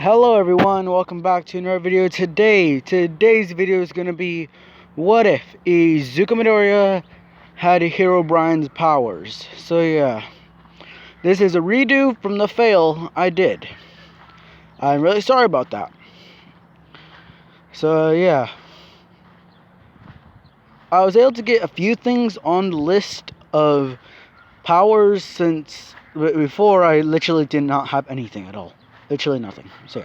Hello everyone, welcome back to another video. Today's video is gonna be what if Izuku Midoriya had Herobrine's powers. So yeah, this is a redo from the fail I did. I'm really sorry about that. So yeah, I was able to get a few things on the list of powers since before I literally did not have anything at all. Literally nothing. So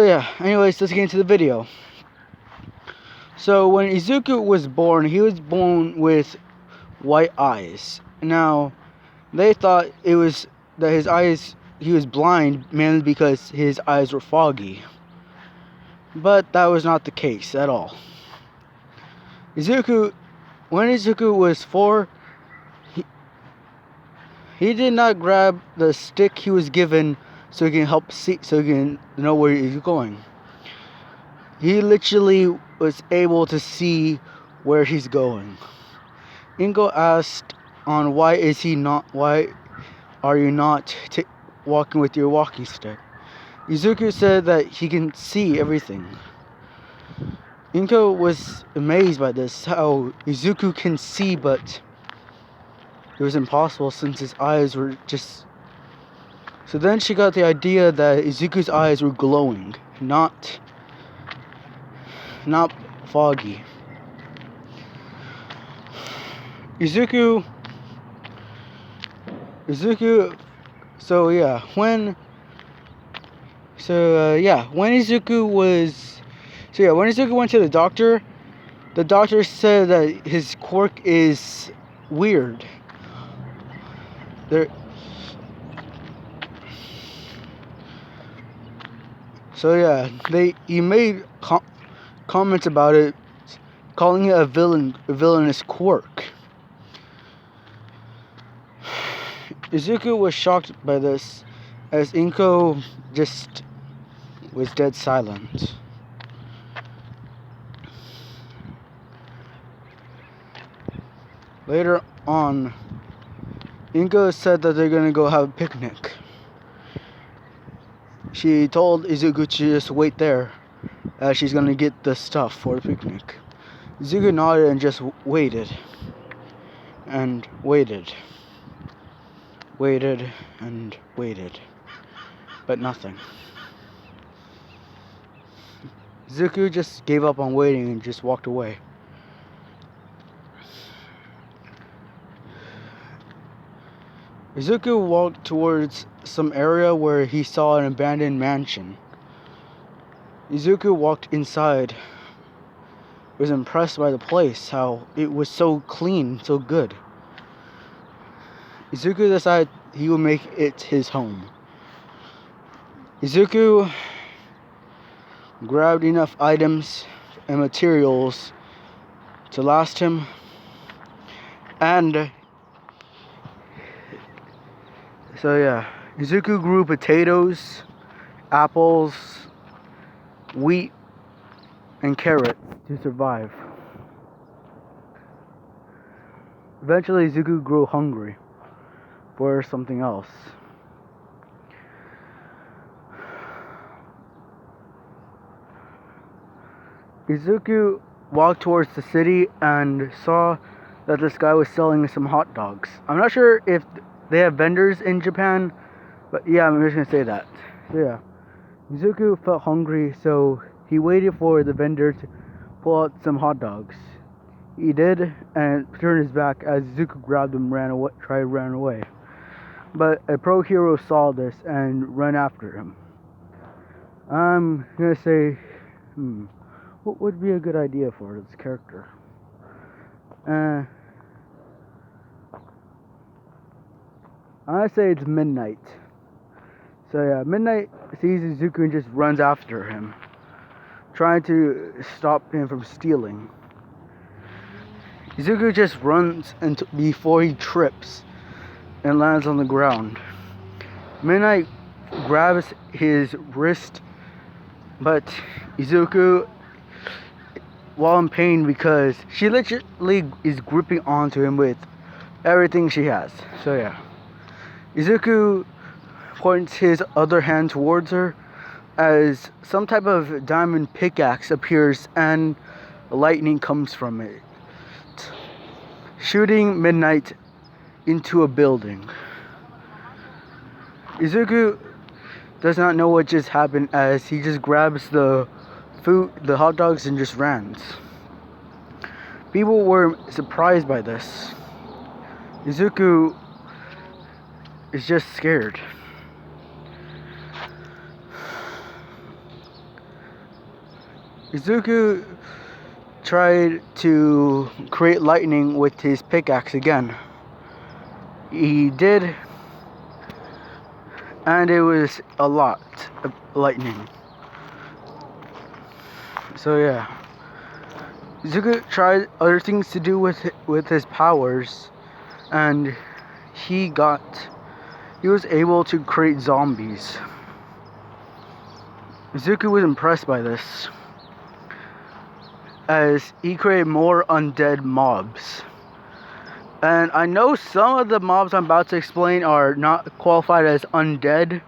yeah. Anyways, let's get into the video. So when Izuku was born, he was born with white eyes. Now, they thought it was that he was blind mainly because his eyes were foggy. But that was not the case at all. When Izuku was 4, he did not grab the stick he was given so he can know where he's going. He literally was able to see where he's going. Ingo asked on why are you not walking with your walking stick? Izuku said that he can see everything. Inko was amazed by this, how Izuku can see, but it was impossible since his eyes were just... So then she got the idea that Izuku's eyes were glowing, not foggy. Izuku, when Izuku went to the doctor said that his quirk is weird. He made comments about it, calling it a villainous quirk. Izuku was shocked by this, as Inko just was dead silent. Later on, Inko said that they're gonna go have a picnic. She told Izuku to just wait there, as she's gonna get the stuff for the picnic. Izuku nodded and just waited. And waited. Waited and waited. But nothing. Izuku just gave up on waiting and just walked away. Izuku walked towards some area where he saw an abandoned mansion. Izuku walked inside. He was impressed by the place, how it was so clean, so good. Izuku decided he would make it his home. Izuku grabbed enough items and materials to last him, and Izuku grew potatoes, apples, wheat, and carrots to survive. Eventually, Izuku grew hungry for something else. Izuku walked towards the city and saw that this guy was selling some hot dogs. I'm not sure if they have vendors in Japan, but yeah, I'm just gonna say that. So yeah, Izuku felt hungry, so he waited for the vendor to pull out some hot dogs. He did, and turned his back as Izuku grabbed him, ran away. But a pro hero saw this and ran after him. I'm gonna say, what would be a good idea for this character? I say it's Midnight. So yeah, Midnight sees Izuku and just runs after him, trying to stop him from stealing. Izuku just runs before he trips and lands on the ground. Midnight grabs his wrist, but Izuku, while in pain, because she literally is gripping onto him with everything she has. So yeah, Izuku points his other hand towards her as some type of diamond pickaxe appears and lightning comes from it, shooting Midnight into a building. Izuku does not know what just happened as he just grabs the hot dogs, and just runs. People were surprised by this. Izuku is just scared. Izuku tried to create lightning with his pickaxe again. He did, and it was a lot of lightning. So yeah, Izuku tried other things to do with his powers, and he was able to create zombies. Izuku was impressed by this, as he created more undead mobs. And I know some of the mobs I'm about to explain are not qualified as undead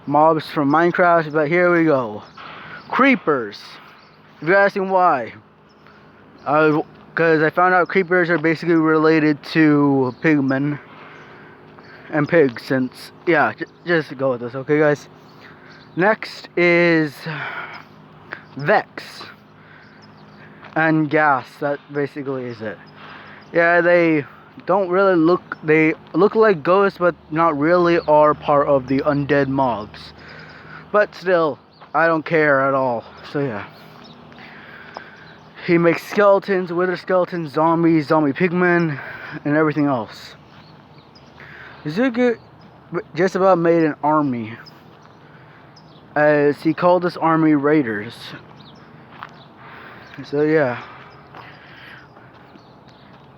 mobs from Minecraft, but here we go. Creepers. If you're asking why, because I found out creepers are basically related to pigmen and pigs, since, yeah, just go with this, okay guys? Next is Vex and Gas. That basically is it. Yeah, they look like ghosts, but not really are part of the undead mobs. But still, I don't care at all. So yeah. He makes skeletons, wither skeletons, zombies, zombie pigmen, and everything else. Izuku just about made an army, as he called this army Raiders. So yeah.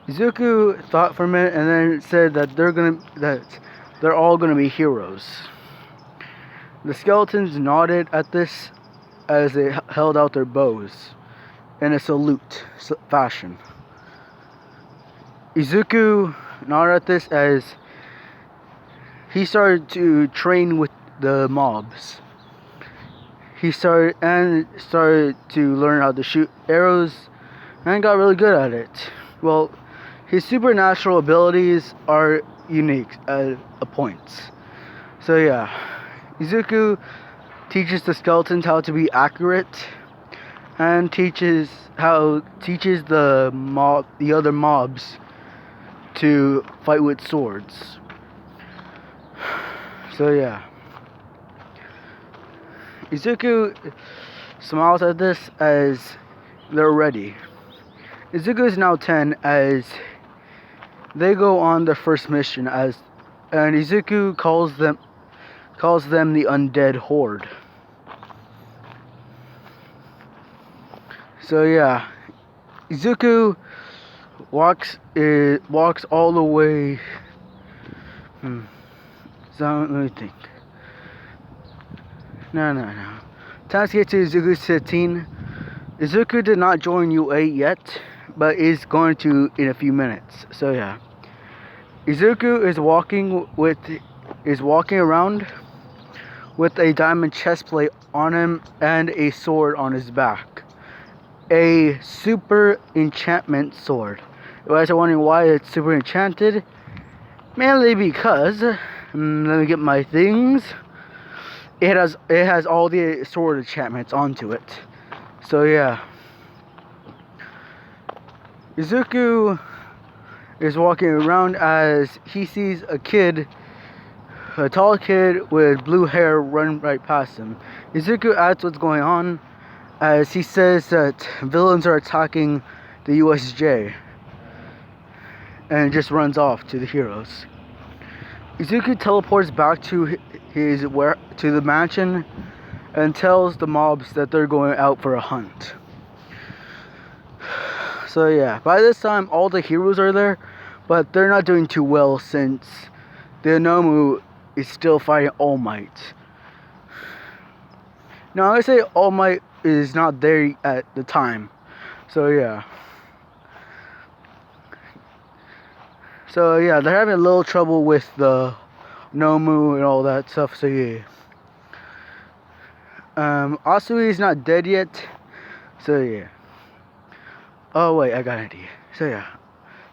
Izuku thought for a minute and then said that they're all gonna be heroes. The skeletons nodded at this as they held out their bows in a salute fashion. Izuku nodded at this as he started to train with the mobs. He started to learn how to shoot arrows and got really good at it. Well, his supernatural abilities are unique at points. So yeah, Izuku teaches the skeletons how to be accurate, and teaches the other mobs to fight with swords. So yeah, Izuku smiles at this as they're ready. Izuku is now 10 as they go on their first mission, and Izuku calls them the Undead Horde. So yeah, Izuku walks all the way. So let me think. No. Time to get to Izuku's 15. Izuku did not join UA yet, but is going to in a few minutes. So yeah, Izuku is walking around with a diamond chestplate on him and a sword on his back. A super enchantment sword. You guys are wondering why it's super enchanted? Mainly because, let me get my things. It has all the sword enchantments onto it. So yeah, Izuku is walking around as he sees a tall kid with blue hair run right past him. Izuku asks what's going on, as he says that villains are attacking the USJ, and just runs off to the heroes. Izuku teleports back to the mansion and tells the mobs that they're going out for a hunt. So yeah, by this time all the heroes are there, but they're not doing too well since the Anomu is still fighting All Might. Now I'm gonna say All Might is not there at the time. So yeah. They're having a little trouble with the Nomu and all that stuff. So yeah. Asui is not dead yet. So yeah. Oh wait, I got an idea. So yeah.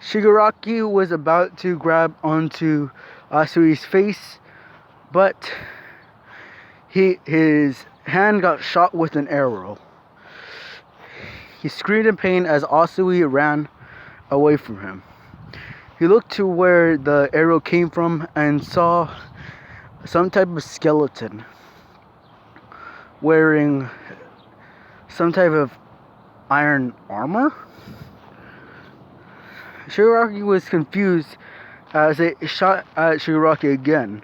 Shigaraki was about to grab onto Asui's face, but his hand got shot with an arrow. He screamed in pain as Asui ran away from him. He looked to where the arrow came from and saw some type of skeleton wearing some type of iron armor. Shigaraki was confused as it shot at Shigaraki again.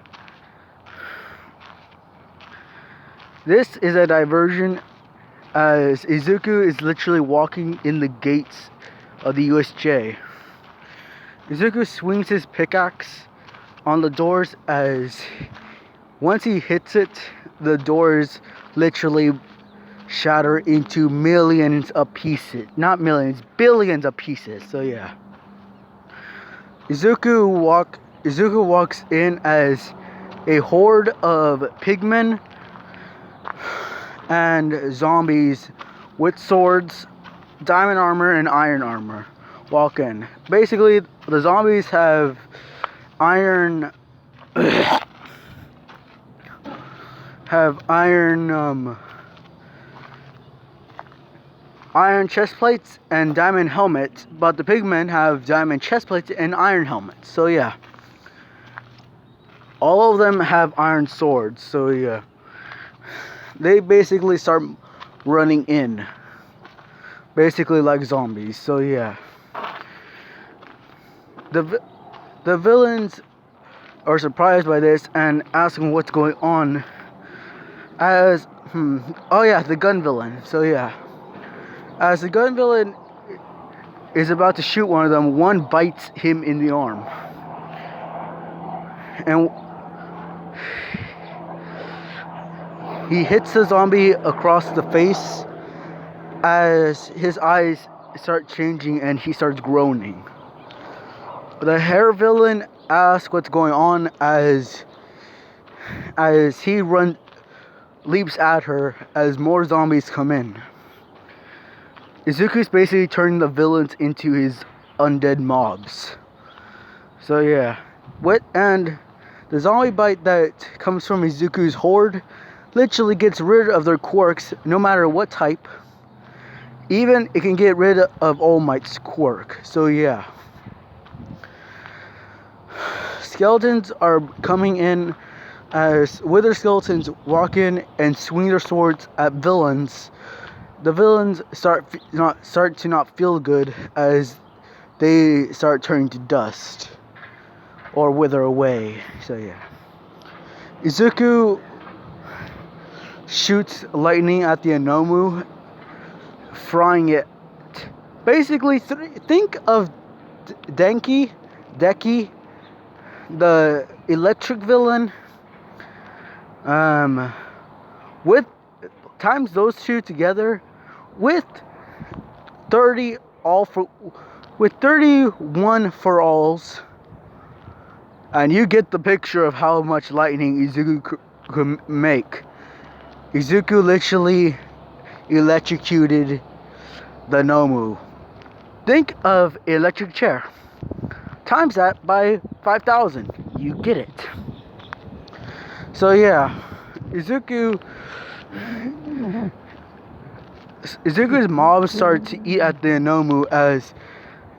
This is a diversion as Izuku is literally walking in the gates of the USJ. Izuku swings his pickaxe on the doors as once he hits it, the doors literally shatter into millions of pieces. Not millions, billions of pieces. So yeah. Izuku walks in as a horde of pigmen and zombies with swords, diamond armor, and iron armor walk in. Basically, the zombies have iron iron chest plates and diamond helmets, but the pigmen have diamond chest plates and iron helmets. So yeah, all of them have iron swords. So yeah, they basically start running in, basically like zombies. So yeah, the villains are surprised by this and asking what's going on. As oh yeah, the gun villain. So yeah, as the gun villain is about to shoot one of them, one bites him in the arm, and he hits the zombie across the face as his eyes start changing and he starts groaning. The hair villain asks what's going on as he leaps at her as more zombies come in. Izuku's basically turning the villains into his undead mobs. So yeah, and the zombie bite that comes from Izuku's horde literally gets rid of their quirks no matter what type. Even it can get rid of All Might's quirk. So yeah. Skeletons are coming in as wither skeletons walk in and swing their swords at villains. The villains start to not feel good as they start turning to dust or wither away. So yeah. Izuku shoots lightning at the Anomu, frying it. Basically, think of Deki, the electric villain, with times those two together with 31 for alls, and you get the picture of how much lightning Izuku could make. Izuku literally electrocuted the Nomu. Think of electric chair. Times that by 5,000. You get it. So yeah, Izuku's mob start to eat at the Anomu as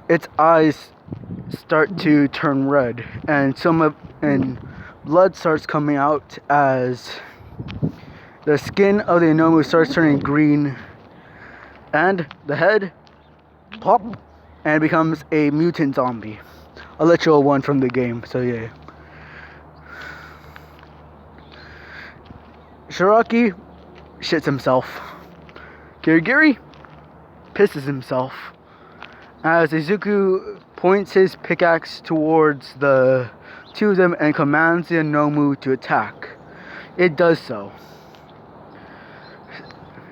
its eyes start to turn red, and blood starts coming out as the skin of the Anomu starts turning green, and the head pop and becomes a mutant zombie, a literal one from the game. So yeah. Shiraki shits himself. Kirigiri pisses himself as Izuku points his pickaxe towards the two of them and commands the Anomu to attack. It does so.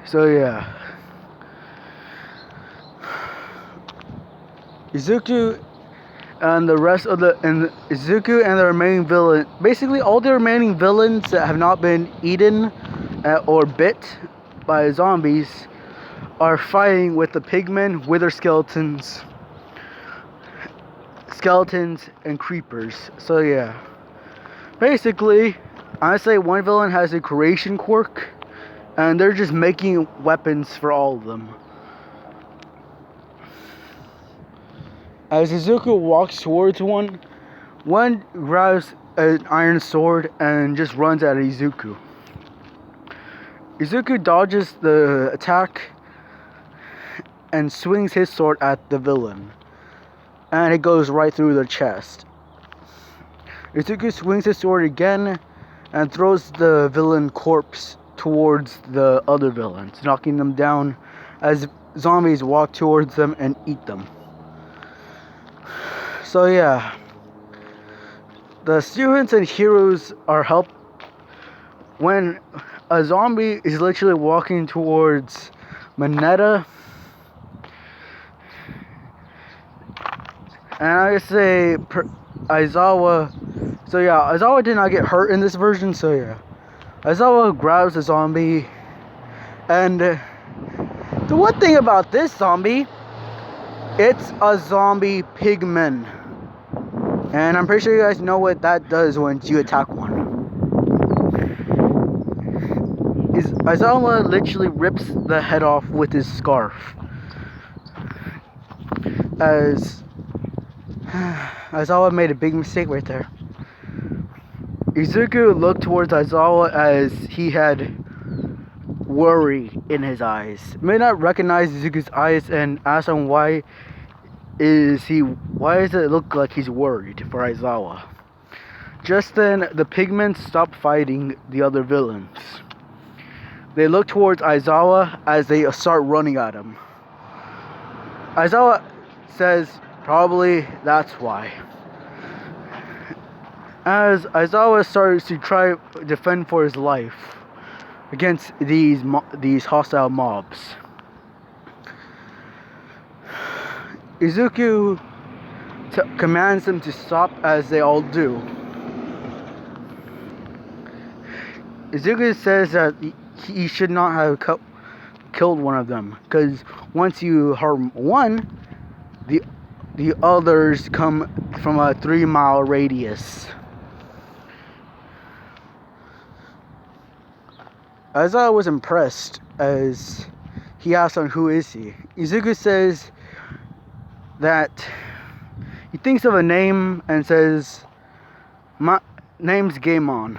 So yeah. and the rest of the and Izuku and the remaining villain, basically all the remaining villains that have not been eaten or bit by zombies, are fighting with the pigmen, wither skeletons, and creepers. So yeah, basically, I say one villain has a creation quirk, and they're just making weapons for all of them. As Izuku walks towards one grabs an iron sword and just runs at Izuku. Izuku dodges the attack and swings his sword at the villain, and it goes right through their chest. Izuku swings his sword again and throws the villain corpse towards the other villains, knocking them down as zombies walk towards them and eat them. So yeah, the students and heroes are helped when a zombie is literally walking towards Mineta. And I say Aizawa. So yeah, Aizawa did not get hurt in this version. So yeah, Aizawa grabs the zombie, and the one thing about this zombie, it's a zombie pigman. And I'm pretty sure you guys know what that does once you attack one. Aizawa literally rips the head off with his scarf. As Aizawa made a big mistake right there. Izuku looked towards Aizawa as he had worry in his eyes. May not recognize Izuku's eyes and asked him why does it look like he's worried for Aizawa. Just then, the pigmen stopped fighting the other villains. They look towards Aizawa as they start running at him. Aizawa says, probably that's why. As Aizawa starts to try to defend for his life against these hostile mobs, Izuku commands them to stop, as they all do. Izuku says that he should not have killed one of them, because once you harm one, the others come from a 3-mile radius. Aizawa was impressed as he asked him, who is he? Izuku says that he thinks of a name and says, my name's Game On.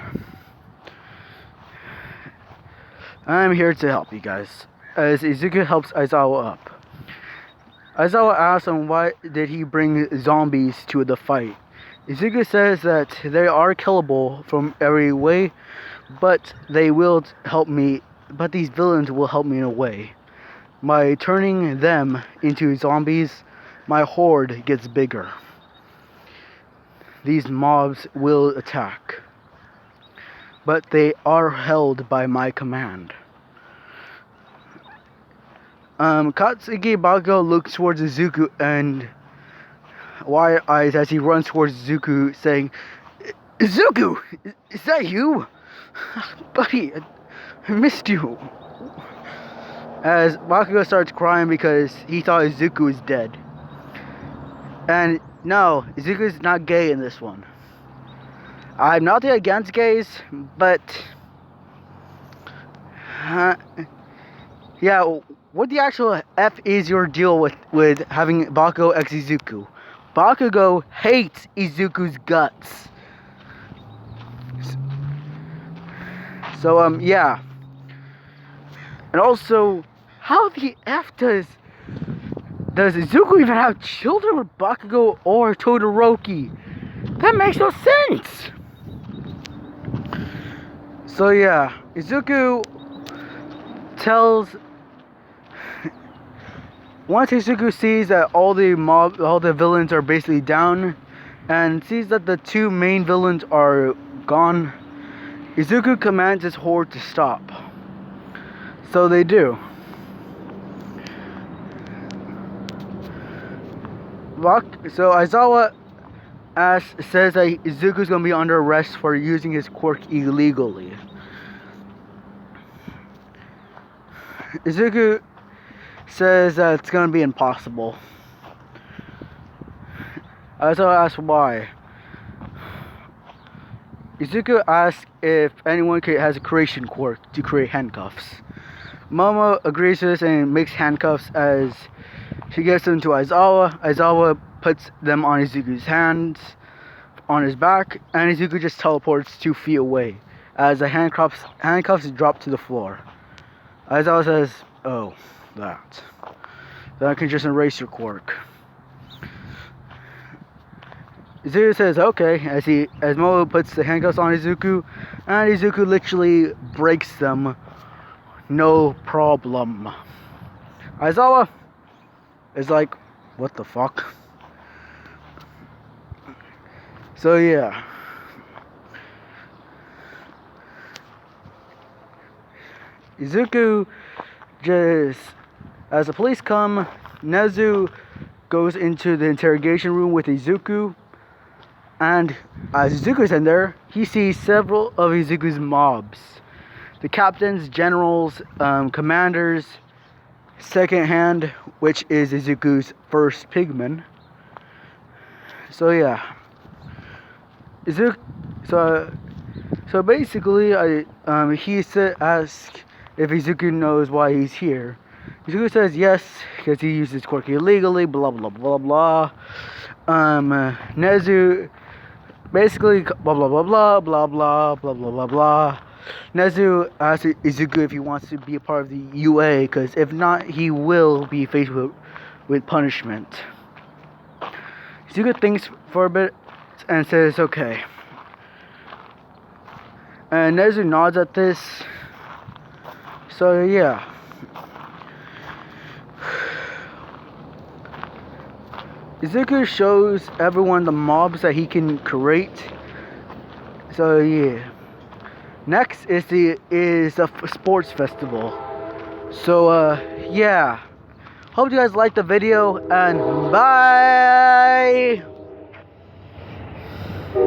I'm here to help you guys. As Izuku helps Aizawa up. Aizawa asks him why did he bring zombies to the fight. Izuku says that they are killable from every way, but they will help me. But these villains will help me in a way. By turning them into zombies, my horde gets bigger. These mobs will attack, but they are held by my command. Katsuki Bakugo looks towards Izuku and wide eyes as he runs towards Izuku, saying, Izuku, is that you? Buddy, I missed you. As Bakugo starts crying because he thought Izuku was dead. And no, Izuku's not gay in this one. I'm not against gays, but yeah, what the actual F is your deal with having Bakugo x Izuku? Bakugo hates Izuku's guts. So yeah. And also, how the F does Izuku even have children with Bakugo or Todoroki? That makes no sense. So yeah, Izuku tells. Once Izuku sees that all the villains are basically down, and sees that the two main villains are gone, Izuku commands his horde to stop. So they do. So Aizawa says that Izuku's gonna be under arrest for using his quirk illegally. Izuku says that it's gonna be impossible. So I asked why. Izuku asks if anyone has a creation quirk to create handcuffs. Momo agrees to this and makes handcuffs as she gives them to Aizawa. Aizawa puts them on Izuku's hands, on his back, and Izuku just teleports 2 feet away as the handcuffs drop to the floor. Aizawa says, "Oh, that. Then I can just erase your quirk." Izuku says okay as Momo puts the handcuffs on Izuku, and Izuku literally breaks them. No problem. Aizawa is like, what the fuck? So yeah. Izuku just, as the police come, Nezu goes into the interrogation room with Izuku, and as Izuku's in there, he sees several of Izuku's mobs. The captains, generals, commanders, second hand, which is Izuku's first pigman. So yeah. So basically, he asks if Izuku knows why he's here. Izuku says yes, because he uses quirk illegally, blah blah blah blah. Nezu basically blah blah blah blah blah blah blah blah blah blah. Nezu asks Izuku if he wants to be a part of the UA, because if not, he will be faced with punishment. Izuku thinks for a bit and says okay. And Nezu nods at this. So yeah. Izuku shows everyone the mobs that he can create. So yeah. Next is the sports festival. So yeah. Hope you guys liked the video, and bye.